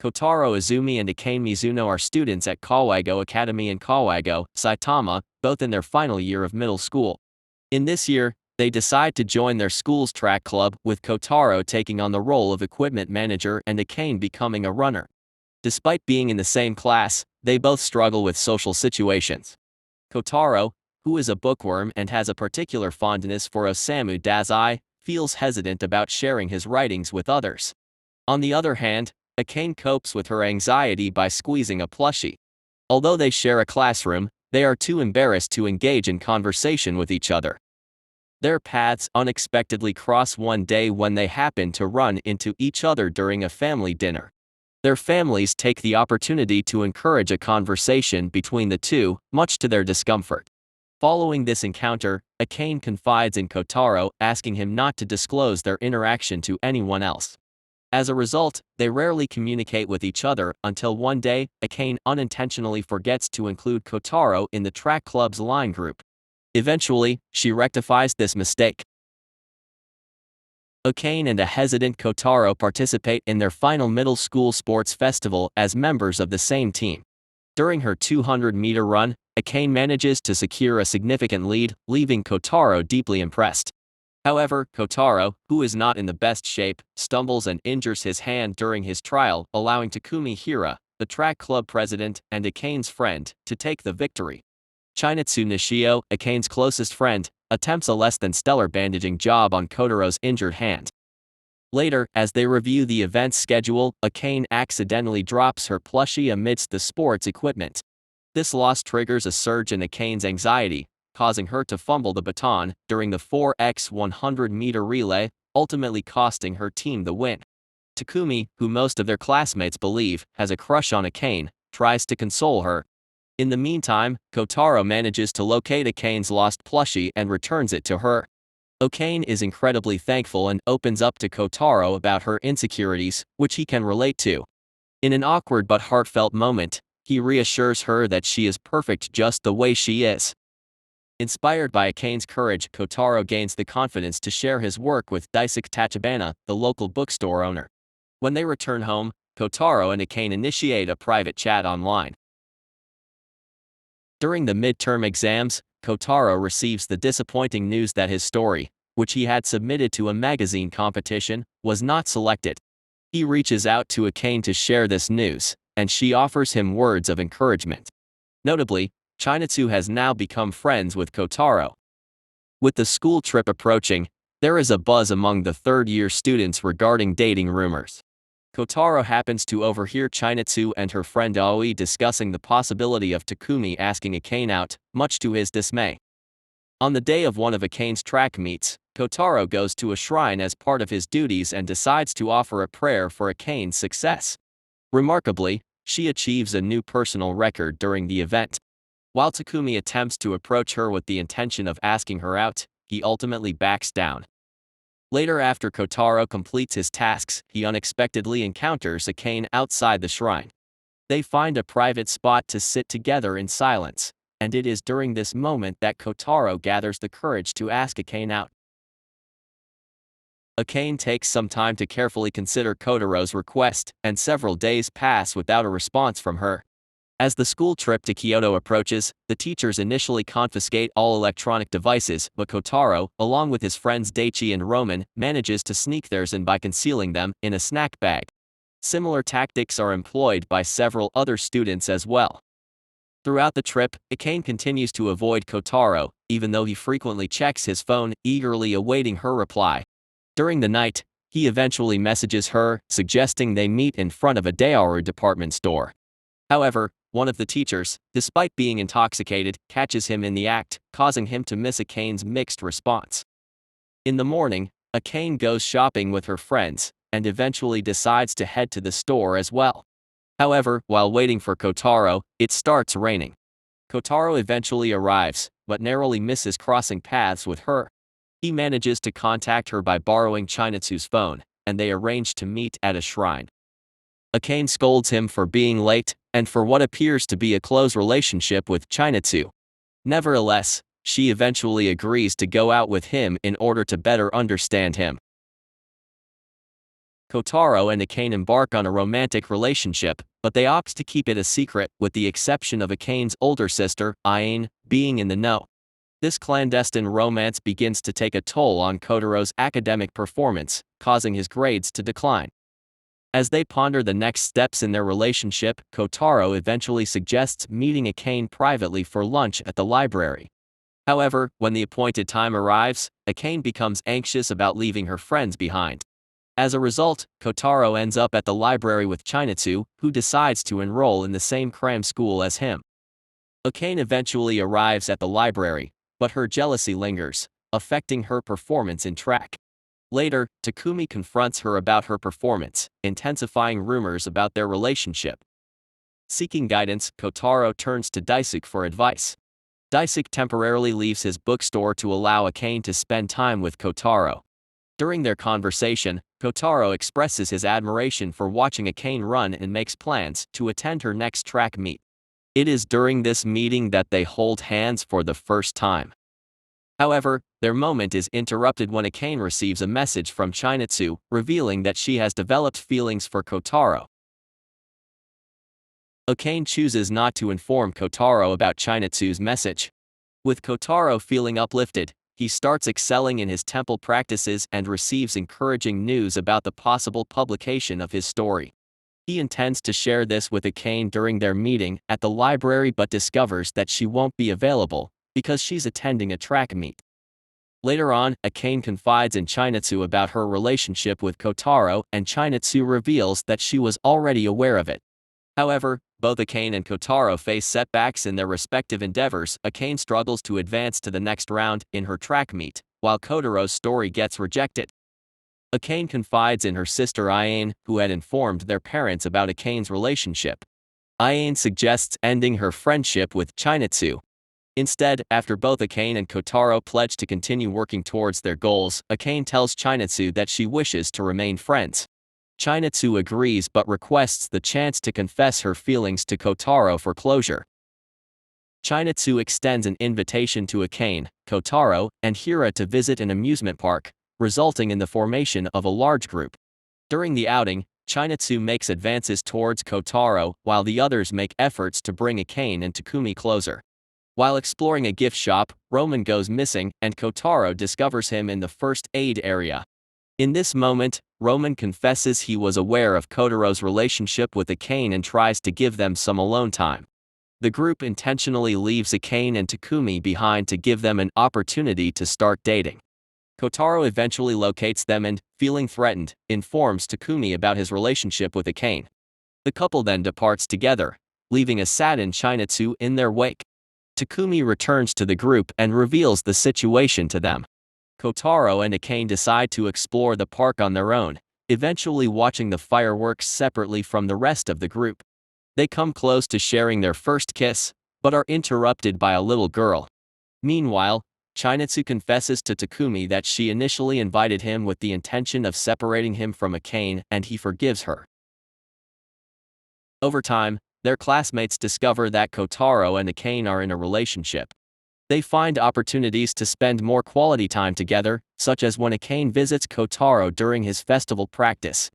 Kotarou Azumi and Akane Mizuno are students at Kawago Academy in Kawago, Saitama, both in their final year of middle school. In this year, they decide to join their school's track club, with Kotarou taking on the role of equipment manager and Akane becoming a runner. Despite being in the same class, they both struggle with social situations. Kotarou, who is a bookworm and has a particular fondness for Osamu Dazai, feels hesitant about sharing his writings with others. On the other hand, Akane copes with her anxiety by squeezing a plushie. Although they share a classroom, they are too embarrassed to engage in conversation with each other. Their paths unexpectedly cross one day when they happen to run into each other during a family dinner. Their families take the opportunity to encourage a conversation between the two, much to their discomfort. Following this encounter, Akane confides in Kotarou, asking him not to disclose their interaction to anyone else. As a result, they rarely communicate with each other until one day, Akane unintentionally forgets to include Kotarou in the track club's line group. Eventually, she rectifies this mistake. Akane and a hesitant Kotarou participate in their final middle school sports festival as members of the same team. During her 200-meter run, Akane manages to secure a significant lead, leaving Kotarou deeply impressed. However, Kotarou, who is not in the best shape, stumbles and injures his hand during his trial, allowing Takumi Hira, the track club president and Akane's friend, to take the victory. Chinatsu Nishio, Akane's closest friend, attempts a less than stellar bandaging job on Kotarou's injured hand. Later, as they review the event's schedule, Akane accidentally drops her plushie amidst the sports equipment. This loss triggers a surge in Akane's anxiety, causing her to fumble the baton during the 4x100-meter relay, ultimately costing her team the win. Takumi, who most of their classmates believe has a crush on Akane, tries to console her. In the meantime, Kotarou manages to locate Akane's lost plushie and returns it to her. Akane is incredibly thankful and opens up to Kotarou about her insecurities, which he can relate to. In an awkward but heartfelt moment, he reassures her that she is perfect just the way she is. Inspired by Akane's courage, Kotarou gains the confidence to share his work with Daisuke Tachibana, the local bookstore owner. When they return home, Kotarou and Akane initiate a private chat online. During the midterm exams, Kotarou receives the disappointing news that his story, which he had submitted to a magazine competition, was not selected. He reaches out to Akane to share this news, and she offers him words of encouragement. Notably, Chinatsu has now become friends with Kotarou. With the school trip approaching, there is a buzz among the third-year students regarding dating rumors. Kotarou happens to overhear Chinatsu and her friend Aoi discussing the possibility of Takumi asking Akane out, much to his dismay. On the day of one of Akane's track meets, Kotarou goes to a shrine as part of his duties and decides to offer a prayer for Akane's success. Remarkably, she achieves a new personal record during the event. While Takumi attempts to approach her with the intention of asking her out, he ultimately backs down. Later, after Kotarou completes his tasks, he unexpectedly encounters Akane outside the shrine. They find a private spot to sit together in silence, and it is during this moment that Kotarou gathers the courage to ask Akane out. Akane takes some time to carefully consider Kotarou's request, and several days pass without a response from her. As the school trip to Kyoto approaches, the teachers initially confiscate all electronic devices, but Kotarou, along with his friends Daichi and Roman, manages to sneak theirs in by concealing them in a snack bag. Similar tactics are employed by several other students as well. Throughout the trip, Akane continues to avoid Kotarou, even though he frequently checks his phone, eagerly awaiting her reply. During the night, he eventually messages her, suggesting they meet in front of a Daioru department store. However, one of the teachers, despite being intoxicated, catches him in the act, causing him to miss Akane's mixed response. In the morning, Akane goes shopping with her friends, and eventually decides to head to the store as well. However, while waiting for Kotarou, it starts raining. Kotarou eventually arrives, but narrowly misses crossing paths with her. He manages to contact her by borrowing Chinatsu's phone, and they arrange to meet at a shrine. Akane scolds him for being late, and for what appears to be a close relationship with Chinatsu. Nevertheless, she eventually agrees to go out with him in order to better understand him. Kotarou and Akane embark on a romantic relationship, but they opt to keep it a secret, with the exception of Akane's older sister, Ayane, being in the know. This clandestine romance begins to take a toll on Kotarou's academic performance, causing his grades to decline. As they ponder the next steps in their relationship, Kotarou eventually suggests meeting Akane privately for lunch at the library. However, when the appointed time arrives, Akane becomes anxious about leaving her friends behind. As a result, Kotarou ends up at the library with Chinatsu, who decides to enroll in the same cram school as him. Akane eventually arrives at the library, but her jealousy lingers, affecting her performance in track. Later, Takumi confronts her about her performance, intensifying rumors about their relationship. Seeking guidance, Kotarou turns to Daisuke for advice. Daisuke temporarily leaves his bookstore to allow Akane to spend time with Kotarou. During their conversation, Kotarou expresses his admiration for watching Akane run and makes plans to attend her next track meet. It is during this meeting that they hold hands for the first time. However, their moment is interrupted when Akane receives a message from Chinatsu, revealing that she has developed feelings for Kotarou. Akane chooses not to inform Kotarou about Chinatsu's message. With Kotarou feeling uplifted, he starts excelling in his temple practices and receives encouraging news about the possible publication of his story. He intends to share this with Akane during their meeting at the library but discovers that she won't be available, because she's attending a track meet. Later on, Akane confides in Chinatsu about her relationship with Kotarou, and Chinatsu reveals that she was already aware of it. However, both Akane and Kotarou face setbacks in their respective endeavors. Akane struggles to advance to the next round in her track meet, while Kotarou's story gets rejected. Akane confides in her sister Ayane, who had informed their parents about Akane's relationship. Ayane suggests ending her friendship with Chinatsu. Instead, after both Akane and Kotarou pledge to continue working towards their goals, Akane tells Chinatsu that she wishes to remain friends. Chinatsu agrees but requests the chance to confess her feelings to Kotarou for closure. Chinatsu extends an invitation to Akane, Kotarou, and Hira to visit an amusement park, resulting in the formation of a large group. During the outing, Chinatsu makes advances towards Kotarou, while the others make efforts to bring Akane and Takumi closer. While exploring a gift shop, Roman goes missing, and Kotarou discovers him in the first aid area. In this moment, Roman confesses he was aware of Kotarou's relationship with Akane and tries to give them some alone time. The group intentionally leaves Akane and Takumi behind to give them an opportunity to start dating. Kotarou eventually locates them and, feeling threatened, informs Takumi about his relationship with Akane. The couple then departs together, leaving a saddened Chinatsu in their wake. Takumi returns to the group and reveals the situation to them. Kotarou and Akane decide to explore the park on their own, eventually watching the fireworks separately from the rest of the group. They come close to sharing their first kiss, but are interrupted by a little girl. Meanwhile, Chinatsu confesses to Takumi that she initially invited him with the intention of separating him from Akane, and he forgives her. Over time, their classmates discover that Kotarou and Akane are in a relationship. They find opportunities to spend more quality time together, such as when Akane visits Kotarou during his festival practice.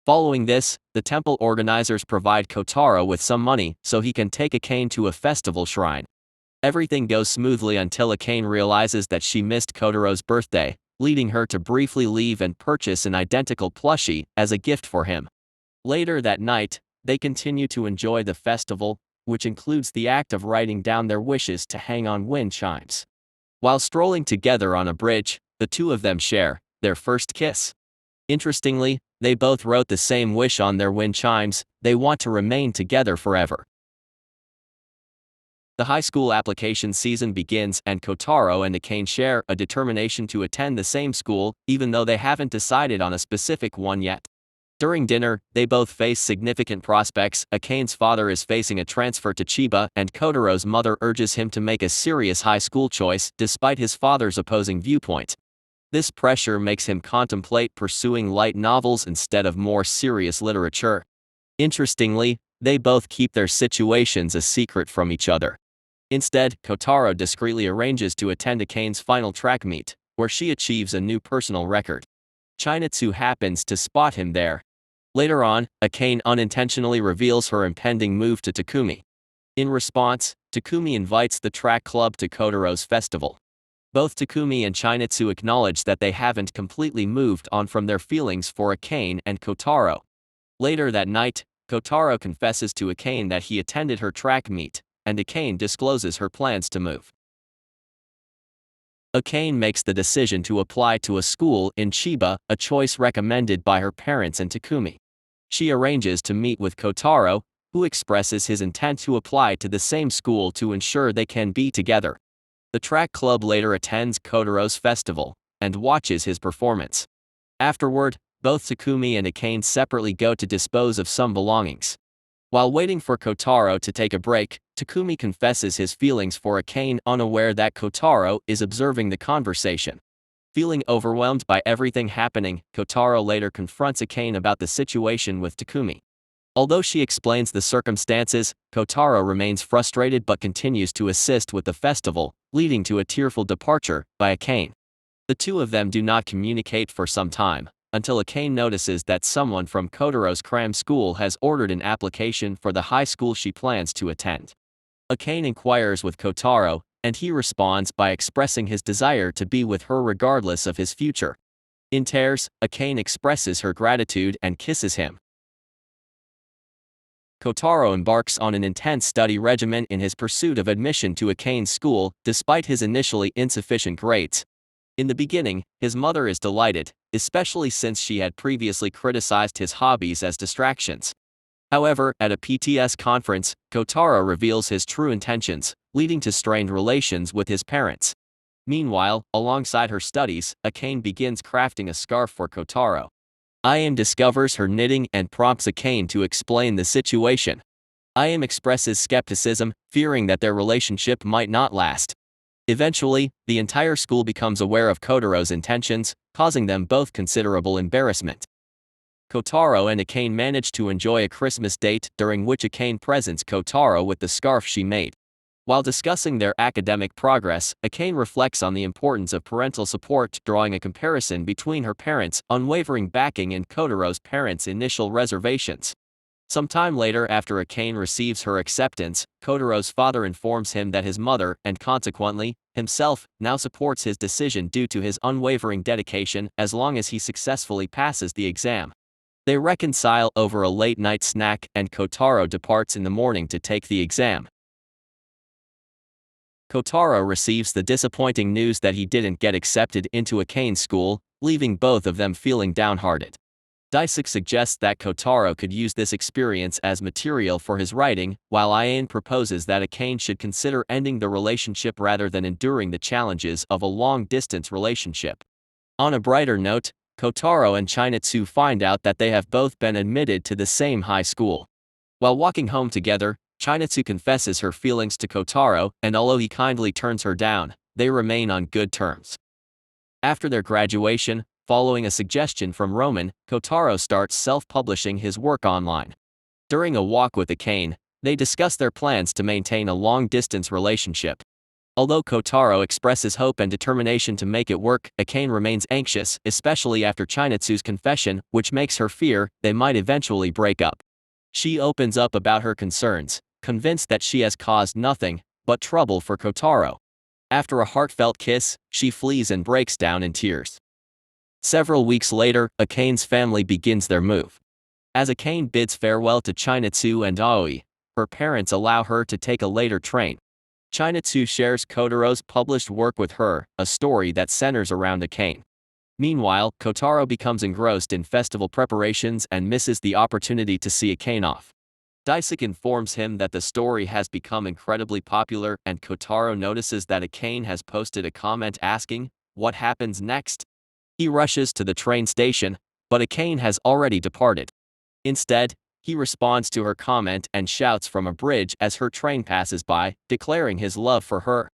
Following this, the temple organizers provide Kotarou with some money so he can take Akane to a festival shrine. Everything goes smoothly until Akane realizes that she missed Kotarou's birthday, leading her to briefly leave and purchase an identical plushie as a gift for him. Later that night, they continue to enjoy the festival, which includes the act of writing down their wishes to hang on wind chimes. While strolling together on a bridge, the two of them share their first kiss. Interestingly, they both wrote the same wish on their wind chimes: they want to remain together forever. The high school application season begins, and Kotarou and Akane share a determination to attend the same school, even though they haven't decided on a specific one yet. During dinner, they both face significant prospects. Akane's father is facing a transfer to Chiba, and Kotarou's mother urges him to make a serious high school choice despite his father's opposing viewpoint. This pressure makes him contemplate pursuing light novels instead of more serious literature. Interestingly, they both keep their situations a secret from each other. Instead, Kotarou discreetly arranges to attend Akane's final track meet, where she achieves a new personal record. Chinatsu happens to spot him there, Later on, Akane unintentionally reveals her impending move to Takumi. In response, Takumi invites the track club to Kotarou's festival. Both Takumi and Chinatsu acknowledge that they haven't completely moved on from their feelings for Akane and Kotarou. Later that night, Kotarou confesses to Akane that he attended her track meet, and Akane discloses her plans to move. Akane makes the decision to apply to a school in Chiba, a choice recommended by her parents and Takumi. She arranges to meet with Kotarou, who expresses his intent to apply to the same school to ensure they can be together. The track club later attends Kotarou's festival and watches his performance. Afterward, both Takumi and Akane separately go to dispose of some belongings. While waiting for Kotarou to take a break, Takumi confesses his feelings for Akane, unaware that Kotarou is observing the conversation. Feeling overwhelmed by everything happening, Kotarou later confronts Akane about the situation with Takumi. Although she explains the circumstances, Kotarou remains frustrated but continues to assist with the festival, leading to a tearful departure by Akane. The two of them do not communicate for some time, until Akane notices that someone from Kotarou's cram school has ordered an application for the high school she plans to attend. Akane inquires with Kotarou, and he responds by expressing his desire to be with her regardless of his future. In tears, Akane expresses her gratitude and kisses him. Kotarou embarks on an intense study regimen in his pursuit of admission to Akane's school, despite his initially insufficient grades. In the beginning, his mother is delighted, especially since she had previously criticized his hobbies as distractions. However, at a PTS conference, Kotarou reveals his true intentions, leading to strained relations with his parents. Meanwhile, alongside her studies, Akane begins crafting a scarf for Kotarou. Ayame discovers her knitting and prompts Akane to explain the situation. Ayame expresses skepticism, fearing that their relationship might not last. Eventually, the entire school becomes aware of Kotarou's intentions, causing them both considerable embarrassment. Kotarou and Akane manage to enjoy a Christmas date, during which Akane presents Kotarou with the scarf she made. While discussing their academic progress, Akane reflects on the importance of parental support, drawing a comparison between her parents' unwavering backing and Kotarou's parents' initial reservations. Some time later, after Akane receives her acceptance, Kotarou's father informs him that his mother, and consequently, himself, now supports his decision due to his unwavering dedication as long as he successfully passes the exam. They reconcile over a late-night snack, and Kotarou departs in the morning to take the exam. Kotarou receives the disappointing news that he didn't get accepted into Akane's school, leaving both of them feeling downhearted. Daisuke suggests that Kotarou could use this experience as material for his writing, while Ayane proposes that Akane should consider ending the relationship rather than enduring the challenges of a long-distance relationship. On a brighter note, Kotarou and Chinatsu find out that they have both been admitted to the same high school. While walking home together, Chinatsu confesses her feelings to Kotarou, and although he kindly turns her down, they remain on good terms. After their graduation, following a suggestion from Roman, Kotarou starts self-publishing his work online. During a walk with Akane, they discuss their plans to maintain a long-distance relationship. Although Kotarou expresses hope and determination to make it work, Akane remains anxious, especially after Chinatsu's confession, which makes her fear they might eventually break up. She opens up about her concerns, convinced that she has caused nothing but trouble for Kotarou. After a heartfelt kiss, she flees and breaks down in tears. Several weeks later, Akane's family begins their move. As Akane bids farewell to Chinatsu and Aoi, her parents allow her to take a later train. Chinatsu shares Kotarou's published work with her, a story that centers around Akane. Meanwhile, Kotarou becomes engrossed in festival preparations and misses the opportunity to see Akane off. Daisuke informs him that the story has become incredibly popular, and Kotarou notices that Akane has posted a comment asking, "What happens next?" He rushes to the train station, but Akane has already departed. Instead, he responds to her comment and shouts from a bridge as her train passes by, declaring his love for her.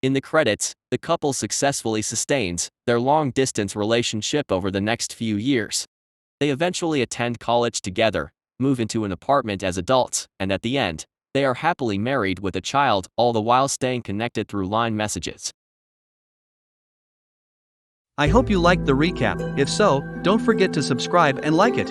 In the credits, the couple successfully sustains their long-distance relationship over the next few years. They eventually attend college together, move into an apartment as adults, and at the end, they are happily married with a child, all the while staying connected through line messages. I hope you liked the recap. If so, don't forget to subscribe and like it.